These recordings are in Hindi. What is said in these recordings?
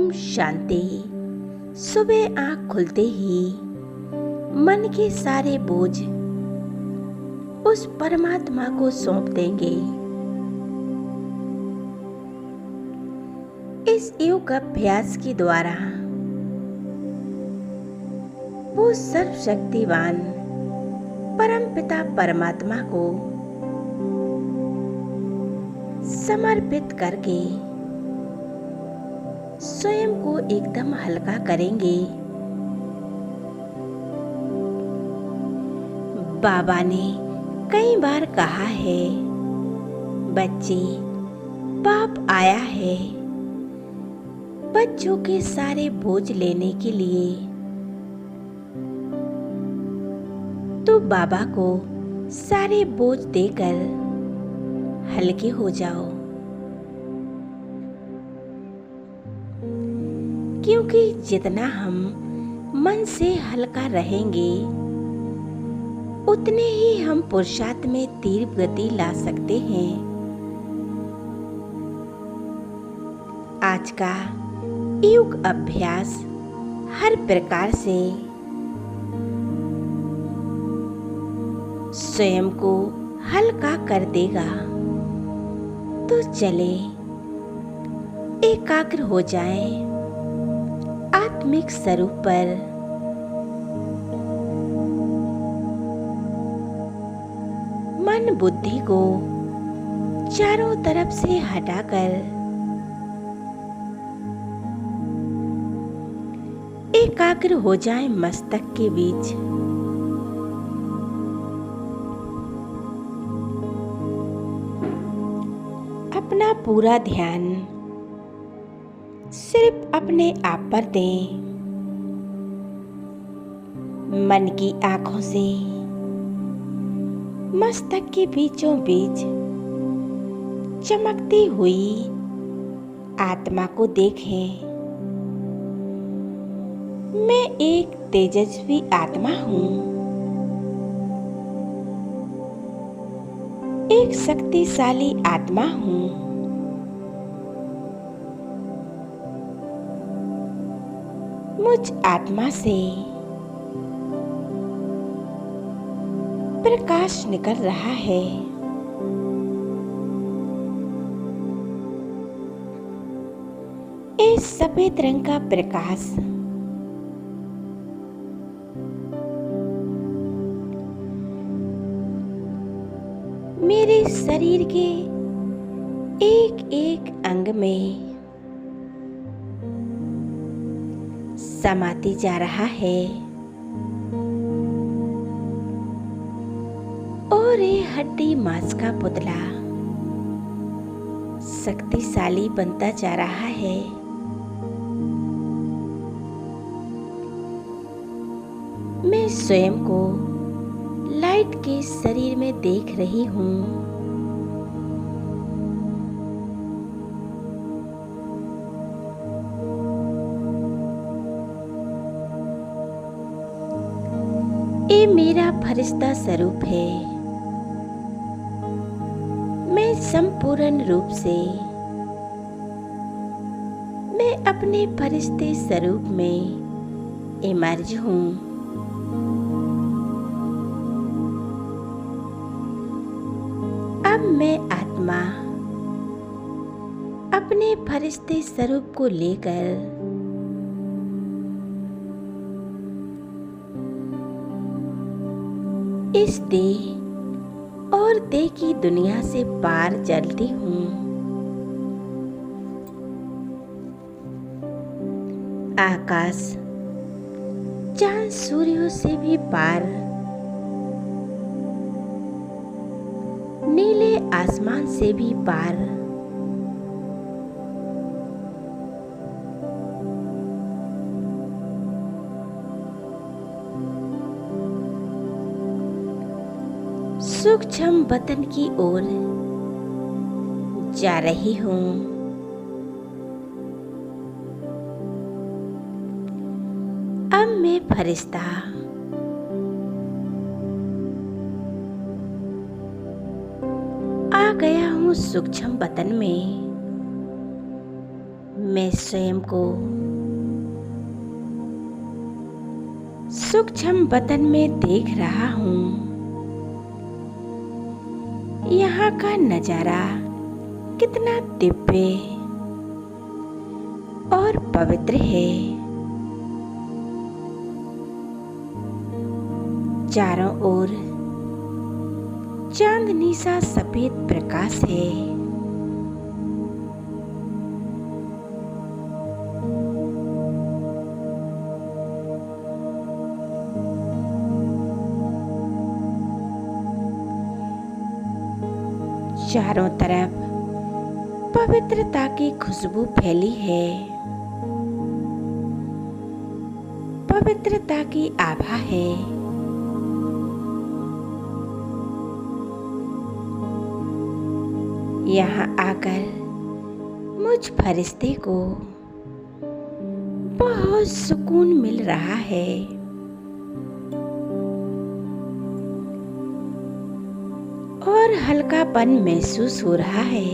ओम शांति। सुबह आँख खुलते ही मन के सारे बोझ उस परमात्मा को सौंप देंगे। इस योग अभ्यास के द्वारा वो सर्वशक्तिवान परमपिता परमात्मा को समर्पित करके स्वयं को एकदम हल्का करेंगे। बाबा ने कई बार कहा है, बच्चे पाप आया है बच्चों के सारे बोझ लेने के लिए, तो बाबा को सारे बोझ देकर हल्के हो जाओ। क्योंकि जितना हम मन से हल्का रहेंगे उतने ही हम पुरुषार्थ में तीव्र गति ला सकते हैं। आज का योग अभ्यास हर प्रकार से स्वयं को हल्का कर देगा। तो चले एकाग्र हो जाएं आत्मिक स्वरूप पर। मन बुद्धि को चारों तरफ से हटाकर एकाग्र हो जाएं मस्तक के बीच। अपना पूरा ध्यान सिर्फ अपने आप पर दें। मन की आंखों से मस्तक के बीचों बीच चमकती हुई आत्मा को देखें। मैं एक तेजस्वी आत्मा हूँ, एक शक्तिशाली आत्मा हूँ। मुझ आत्मा से प्रकाश निकल रहा है। इस सफेद रंग का प्रकाश मेरे शरीर के एक एक अंग में समाते जा रहा है और ये हड्डी मांस का पुतला शक्तिशाली बनता जा रहा है। मैं स्वयं को लाइट के शरीर में देख रही हूँ। ये मेरा फरिश्ता स्वरूप है। मैं संपूर्ण रूप से मैं अपने फरिश्ते स्वरूप में इमर्ज हूँ। अब मैं आत्मा अपने फरिश्ते स्वरूप को लेकर इस देह और देह की दुनिया से पार चलती हूँ। आकाश चांद सूर्यों से भी पार, नीले आसमान से भी पार, सूक्ष्म वतन की ओर जा रही हूँ। अब मैं फरिश्ता आ गया हूँ सूक्ष्म वतन में। मैं स्वयं को सूक्ष्म बदन में देख रहा हूँ। यहाँ का नजारा कितना दिव्य और पवित्र है। चारों ओर चांदनी सा सफेद प्रकाश है। चारों तरफ पवित्रता की खुशबू फैली है। पवित्रता की आभा है। यहाँ आकर मुझ फरिश्ते को बहुत सुकून मिल रहा है। और हल्कापन महसूस हो रहा है।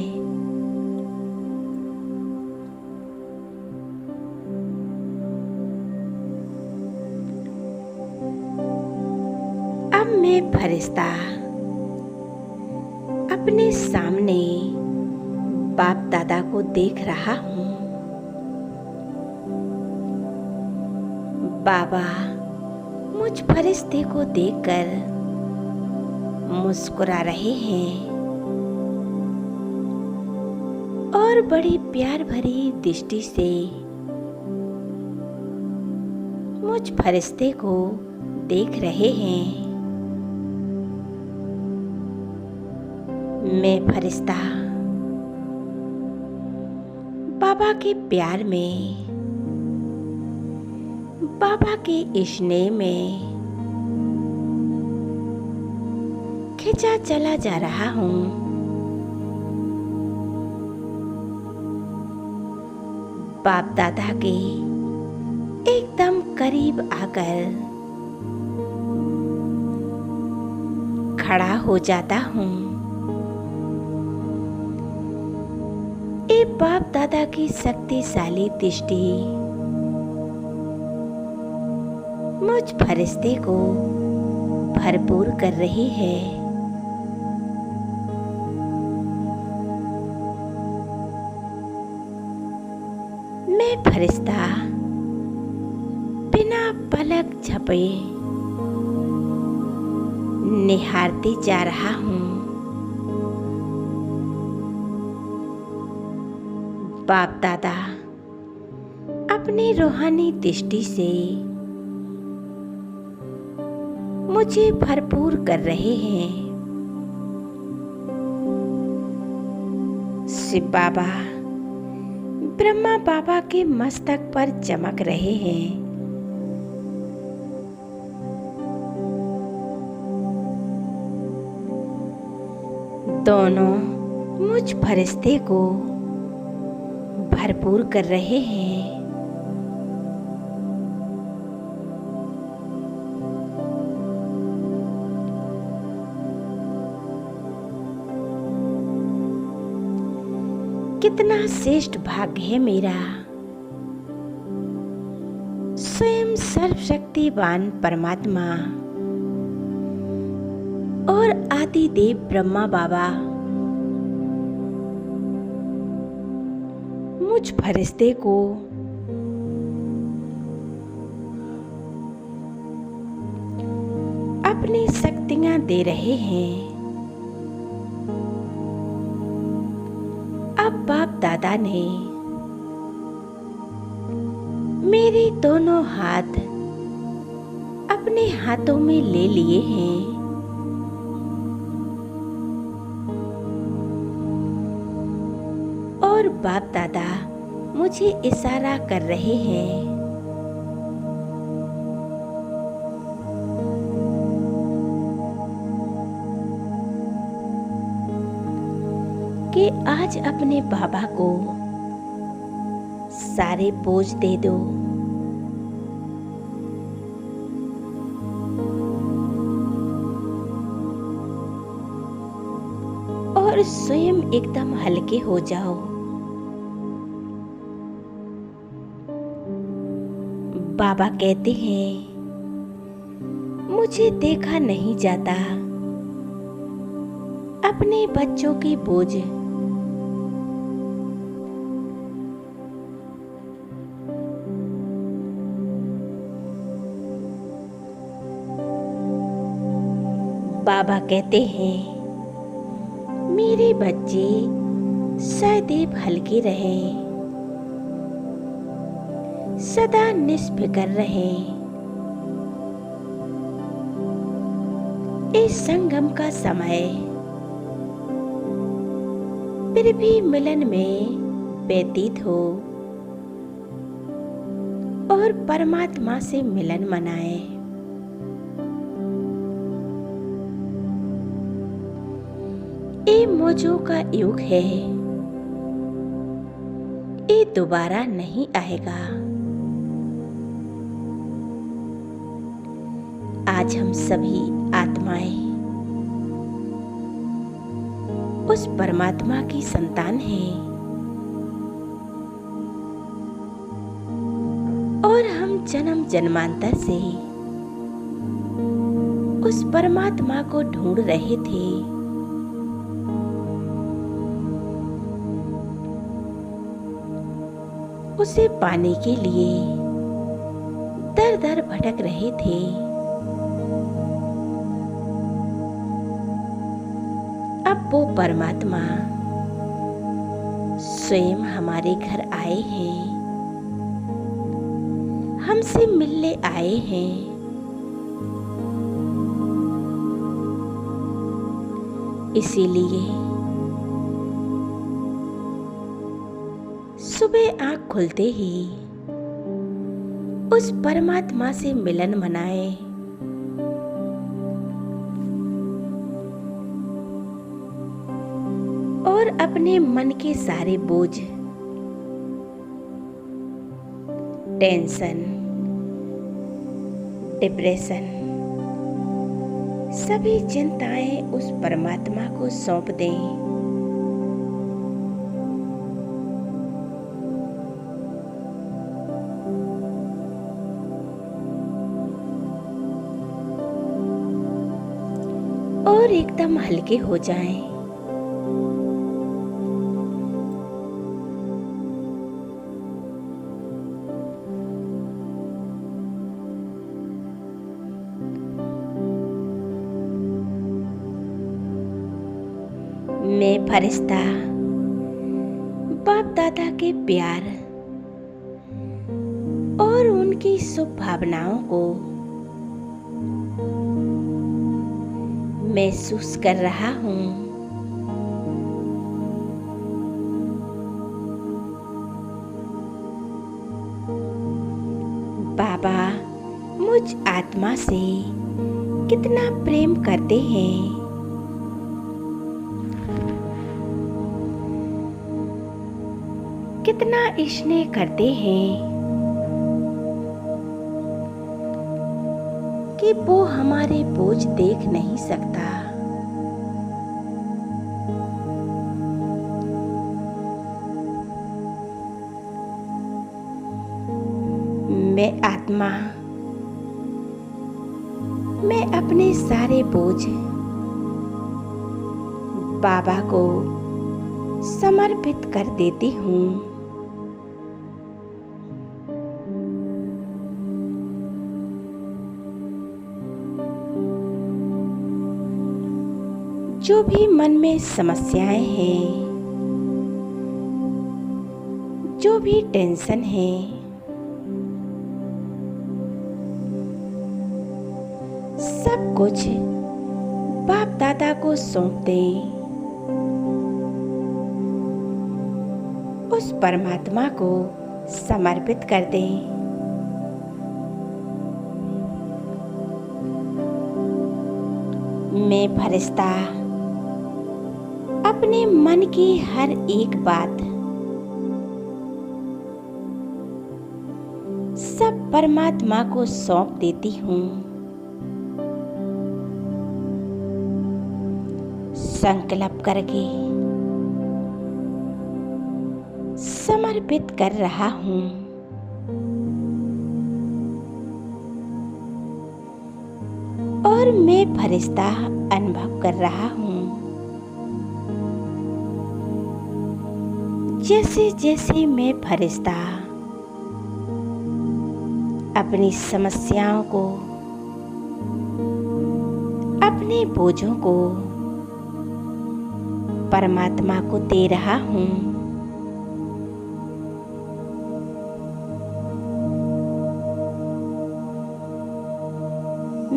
अब मैं फरिश्ता अपने सामने बाप दादा को देख रहा हूँ। बाबा मुझ फरिश्ते को देखकर मुस्कुरा रहे हैं और बड़ी प्यार भरी दृष्टि से मुझ फरिश्ते को देख रहे हैं। मैं फरिश्ता बाबा के प्यार में, बाबा के स्नेह में खिंचा चला जा रहा हूँ। बाप दादा के एकदम करीब आकर खड़ा हो जाता हूँ। ये बाप दादा की शक्तिशाली दृष्टि मुझ फरिश्ते को भरपूर कर रही है। मैं फरिश्ता बिना पलक झपके निहारते जा रहा हूँ। बाप दादा अपनी रूहानी दृष्टि से मुझे भरपूर कर रहे हैं। शिव बाबा ब्रह्मा बाबा के मस्तक पर चमक रहे हैं। दोनों मुझ फरिश्ते को भरपूर कर रहे हैं। कितना श्रेष्ठ भाग्य है मेरा। स्वयं सर्वशक्तिवान परमात्मा और आदि देव ब्रह्मा बाबा मुझ फरिश्ते को अपनी शक्तियां दे रहे हैं। अब बाप दादा ने मेरे दोनों हाथ अपने हाथों में ले लिए हैं। और बाप दादा मुझे इशारा कर रहे हैं। कि आज अपने बाबा को सारे बोझ दे दो। और स्वयं एकदम हल्के हो जाओ। बाबा कहते हैं, मुझे देखा नहीं जाता अपने बच्चों की बोझ। बाबा कहते हैं, मेरे बच्चे सदैव हल्के रहें, सदा निष्फिक्र रहें। इस संगम का समय फिर भी मिलन में व्यतीत हो और परमात्मा से मिलन मनाए। ये मौजों का युग है, ये दोबारा नहीं आएगा। आज हम सभी आत्माएं उस परमात्मा की संतान हैं और हम जन्म जन्मांतर से उस परमात्मा को ढूंढ रहे थे। उसे पाने के लिए दर दर भटक रहे थे। अब वो परमात्मा स्वयं हमारे घर आए हैं, हमसे मिलने आए हैं। इसीलिए सुबह आँख खुलते ही उस परमात्मा से मिलन मनाए। और अपने मन के सारे बोझ, टेंशन, डिप्रेशन, सभी चिंताएं उस परमात्मा को सौंप दें। और एकदम हल्के हो जाएं। मैं फरिश्ता बाप दादा के प्यार और उनकी शुभ भावनाओं को महसूस कर रहा हूँ। बाबा मुझ आत्मा से कितना प्रेम करते हैं। कितना स्नेह करते हैं कि वो हमारे बोझ देख नहीं सकता। मैं आत्मा, मैं अपने सारे बोझ बाबा को समर्पित कर देती हूँ। जो भी मन में समस्याएं हैं, जो भी टेंशन है, सब कुछ बाप दादा को सौंप दें। उस परमात्मा को समर्पित कर दें। मैं फरिश्ता अपने मन की हर एक बात सब परमात्मा को सौंप देती हूँ। संकल्प करके समर्पित कर रहा हूँ। और मैं फरिश्ता अनुभव कर रहा हूँ। जैसे जैसे मैं फरिश्ता अपनी समस्याओं को, अपने बोझों को परमात्मा को दे रहा हूँ,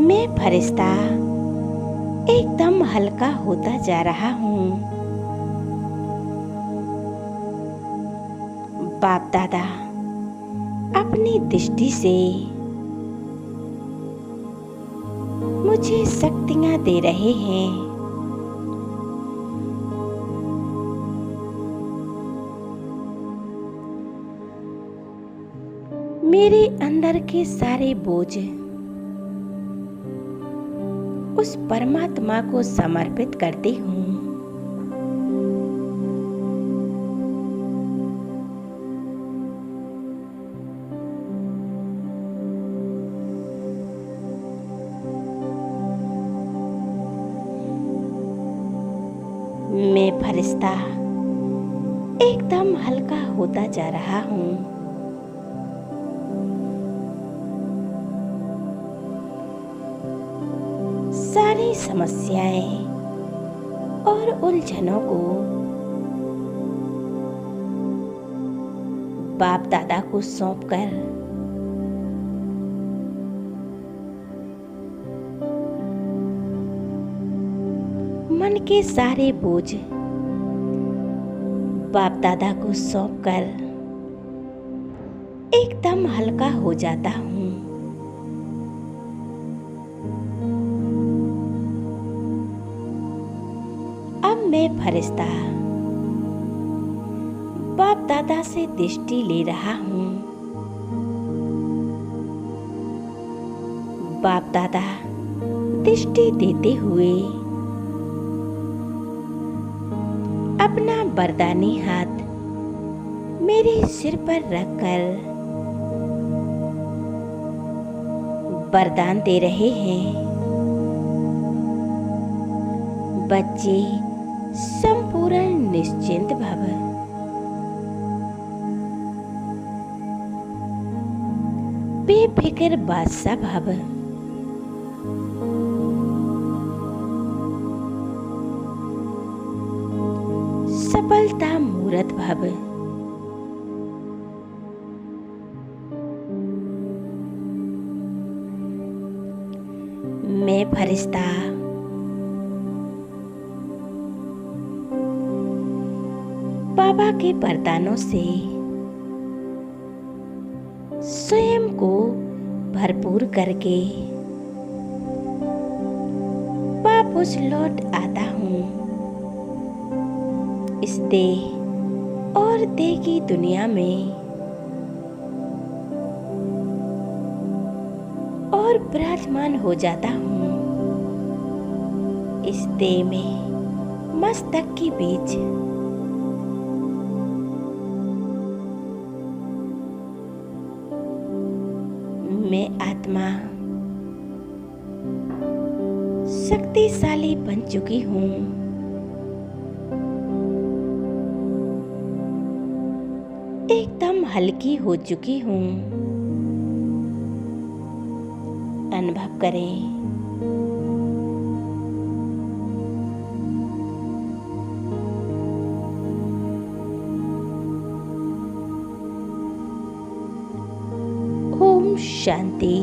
मैं फरिश्ता एकदम हल्का होता जा रहा हूँ। बाप दादा अपनी दृष्टि से मुझे शक्तियाँ दे रहे हैं। मेरे अंदर के सारे बोझ उस परमात्मा को समर्पित करती हूँ। मैं फरिश्ता एकदम हल्का होता जा रहा हूँ। सारी समस्याएं और उलझनों को बाप दादा को सौंपकर मन के सारे बोझ बाप दादा को सौंपकर एकदम हल्का हो जाता हूँ। अब मैं फरिश्ता बाप दादा से दृष्टि ले रहा हूँ। बाप दादा दृष्टि देते हुए अपना वरदानी हाथ मेरे सिर पर रखकर वरदान दे रहे हैं। बच्चे संपूर्ण निश्चिंत भव। बेफिक्र बादशाह भव। सफलता मूरत भव। मैं फरिश्ता बाबा के वरदानों से स्वयं को भरपूर करके वापस लौट आता हूँ। इस देह और देह की दुनिया में और विराजमान हो जाता हूँ। इस देह में मस्तक के बीच मैं आत्मा शक्तिशाली बन चुकी हूँ। एकदम हल्की हो चुकी हूँ। अनुभव करें। ओम शांति।